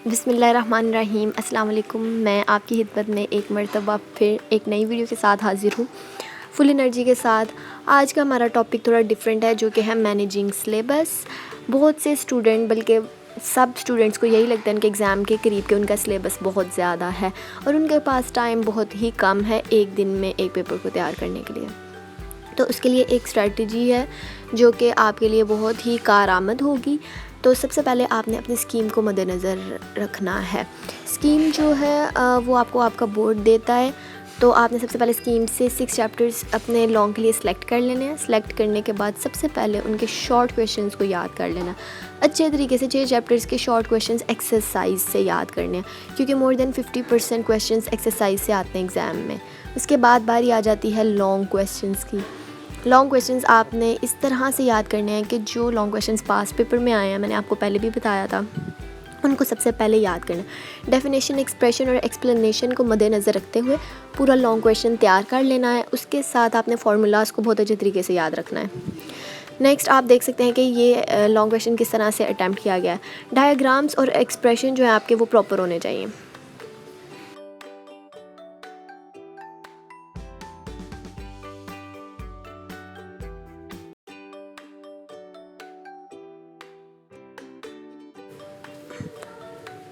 बिस्मिल्लाहिर्रहमानिर्रहीम अस्सलाम वालेकुम। मैं आपकी खिदमत में एक मरतबा फिर एक नई वीडियो के साथ हाज़िर हूँ, फुल एनर्जी के साथ। आज का हमारा टॉपिक थोड़ा डिफरेंट है, जो कि है मैनेजिंग सिलेबस। बहुत से स्टूडेंट, बल्कि सब स्टूडेंट्स को यही लगता है कि एग्ज़ाम के करीब के उनका सिलेबस बहुत ज़्यादा है और उनके पास टाइम बहुत ही कम है एक दिन में एक पेपर को तैयार करने के लिए। तो उसके लिए एक स्ट्रेटजी है जो कि आपके लिए बहुत ही कारआमद होगी। तो सबसे पहले आपने अपनी स्कीम को मद्देनज़र रखना है। स्कीम जो है वो आपको आपका बोर्ड देता है। तो आपने सबसे पहले स्कीम से 6 चैप्टर्स अपने लॉन्ग के लिए सिलेक्ट कर लेने हैं। सिलेक्ट करने के बाद सबसे पहले उनके शॉर्ट क्वेश्चंस को याद कर लेना अच्छे तरीके से। 6 चैप्टर्स के शॉर्ट क्वेश्चंस एक्सरसाइज से याद करने हैं, क्योंकि मोर देन 50% क्वेश्चंस एक्सरसाइज से आते हैं एग्ज़ाम में। उसके बाद बारी आ जाती है लॉन्ग क्वेश्चंस की। लॉन्ग क्वेश्चंस आपने इस तरह से याद करने हैं कि जो लॉन्ग क्वेश्चंस पास पेपर में आए हैं, मैंने आपको पहले भी बताया था, उनको सबसे पहले याद करना। डेफिनेशन, एक्सप्रेशन और एक्सप्लेनेशन को मद्देनज़र रखते हुए पूरा लॉन्ग क्वेश्चन तैयार कर लेना है। उसके साथ आपने फार्मूलाज को बहुत अच्छे तरीके से याद रखना है। नेक्स्ट आप देख सकते हैं कि ये लॉन्ग क्वेश्चन किस तरह से अटैम्प्ट किया गया है। डायग्राम्स और एक्सप्रेशन जो है आपके वो प्रॉपर होने चाहिए।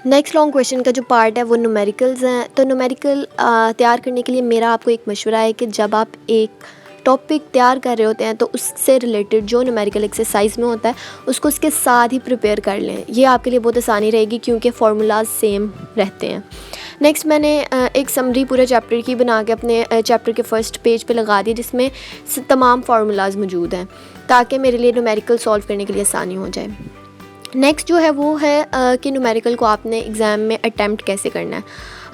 नेक्स्ट लॉन्ग क्वेश्चन का जो पार्ट है वो न्यूमेरिकल्स हैं। तो न्यूमेरिकल तैयार करने के लिए मेरा आपको एक मशवरा है कि जब आप एक टॉपिक तैयार कर रहे होते हैं तो उससे रिलेटेड जो न्यूमेरिकल एक्सरसाइज में होता है उसको उसके साथ ही प्रिपेयर कर लें। ये आपके लिए बहुत आसानी रहेगी क्योंकि फार्मूलाज सेम रहते हैं। नेक्स्ट मैंने एक समरी पूरे चैप्टर की बना के अपने चैप्टर के फर्स्ट पेज पे लगा दी, जिसमें तमाम फार्मूलाज मौजूद हैं, ताकि मेरे लिए न्यूमेरिकल सॉल्व करने के लिए आसानी हो जाए। नेक्स्ट जो है वो है कि न्यूमेरिकल को आपने एग्ज़ाम में अटैम्प्ट कैसे करना है।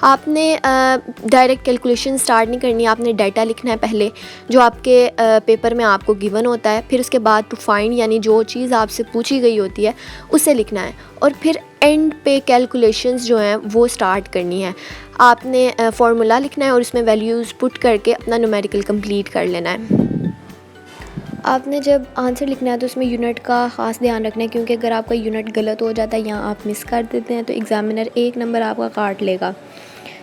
आपने डायरेक्ट कैलकुलेशन स्टार्ट नहीं करनी, आपने डाटा लिखना है पहले जो आपके पेपर में आपको गिवन होता है। फिर उसके बाद टू फाइंड, यानी जो चीज़ आपसे पूछी गई होती है उसे लिखना है, और फिर एंड पे कैलकुलेशंस जो हैं वो स्टार्ट करनी है। आपने फार्मूला लिखना है और उसमें वैल्यूज़ पुट करके अपना न्यूमेरिकल कंप्लीट कर लेना है। आपने जब आंसर लिखना है तो उसमें यूनिट का ख़ास ध्यान रखना है, क्योंकि अगर आपका यूनिट गलत हो जाता है या आप मिस कर देते हैं तो एग्ज़ामिनर 1 नंबर आपका काट लेगा।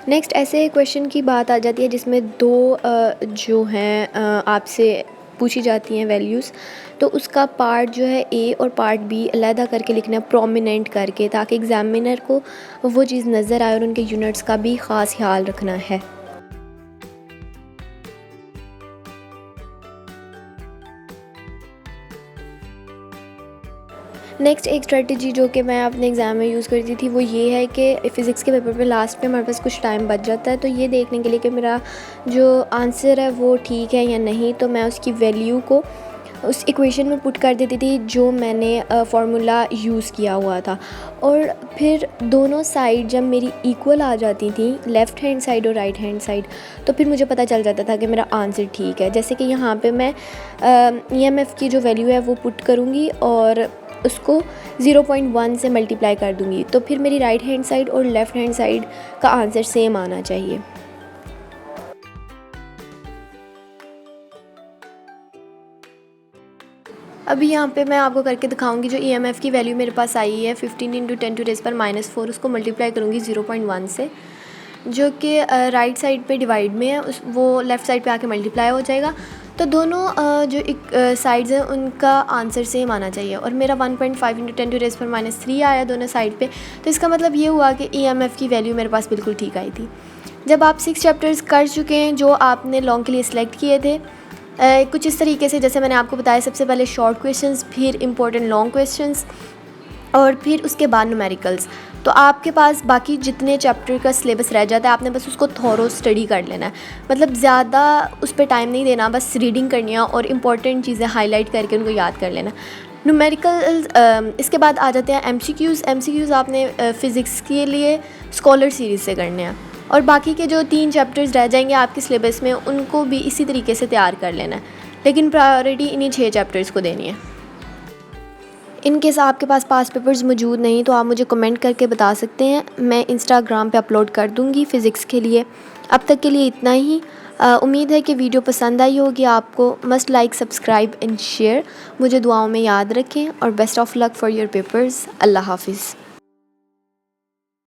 नेक्स्ट ऐसे क्वेश्चन की बात आ जाती है जिसमें 2 जो हैं आपसे पूछी जाती हैं वैल्यूज़। तो उसका पार्ट जो है ए और पार्ट बी अलहदा करके लिखना है, प्रोमिनेंट करके, ताकि एग्ज़ामिनर को वो चीज़ नज़र आए, और उनके यूनिट्स का भी ख़ास ख्याल रखना है। नेक्स्ट एक स्ट्रेटजी जो कि मैं अपने एग्ज़ाम में यूज़ करती थी वो ये है कि फ़िज़िक्स के पेपर पे लास्ट पे हमारे पास कुछ टाइम बच जाता है, तो ये देखने के लिए कि मेरा जो आंसर है वो ठीक है या नहीं, तो मैं उसकी वैल्यू को उस इक्वेशन में पुट कर देती थी जो मैंने फार्मूला यूज़ किया हुआ था। और फिर दोनों साइड जब मेरी इक्वल आ जाती थी, लेफ़्ट हैंड साइड और राइट हैंड साइड, तो फिर मुझे पता चल जाता था कि मेरा आंसर ठीक है। जैसे कि यहाँ पे मैं EMF की जो वैल्यू है वो पुट करूँगी और उसको 0.1 से मल्टीप्लाई कर दूँगी, तो फिर मेरी राइट हैंड साइड और लेफ़्ट हैंड साइड का आंसर सेम आना चाहिए। अभी यहाँ पे मैं आपको करके दिखाऊंगी जो EMF की वैल्यू मेरे पास आई है 15 × 10⁻⁴, उसको मल्टीप्लाई करूँगी 0.1 से, जो कि राइट साइड पे डिवाइड में है, उस वो लेफ़्ट साइड पे आके मल्टीप्लाई हो जाएगा। तो दोनों जो एक साइड्स हैं उनका आंसर सेम आना चाहिए, और मेरा 1.5 × 10⁻³ आया दोनों साइड पे। तो इसका मतलब ये हुआ कि EMF की वैल्यू मेरे पास बिल्कुल ठीक आई थी। जब आप 6 चैप्टर्स कर चुके हैं जो आपने लॉन्ग के लिए सिलेक्ट किए थे, कुछ इस तरीके से, जैसे मैंने आपको बताया, सबसे पहले शॉर्ट क्वेश्चंस, फिर इंपॉर्टेंट लॉन्ग क्वेश्चंस, और फिर उसके बाद न्यूमेरिकल्स। तो आपके पास बाकी जितने चैप्टर का सिलेबस रह जाता है आपने बस उसको थॉरो स्टडी कर लेना है, मतलब ज़्यादा उस पर टाइम नहीं देना, बस रीडिंग करनी है और इम्पॉर्टेंट चीज़ें हाईलाइट करके उनको याद कर लेना। न्यूमेरिकल इसके बाद आ जाते हैं MCQs आपने फ़िज़िक्स के लिए स्कॉलर सीरीज़ से करने हैं, और बाकी के जो 3 चैप्टर्स रह जाएंगे आपके सिलेबस में उनको भी इसी तरीके से तैयार कर लेना है, लेकिन प्रायोरिटी इन्हीं 6 चैप्टर्स को देनी है। इन केस आपके पास पास पेपर्स मौजूद नहीं तो आप मुझे कमेंट करके बता सकते हैं, मैं इंस्टाग्राम पे अपलोड कर दूँगी फ़िज़िक्स के लिए। अब तक के लिए इतना ही। उम्मीद है कि वीडियो पसंद आई होगी आपको। Must like, subscribe and share. मुझे दुआओं में याद रखें और best of luck for your papers. अल्लाह हाफिज़।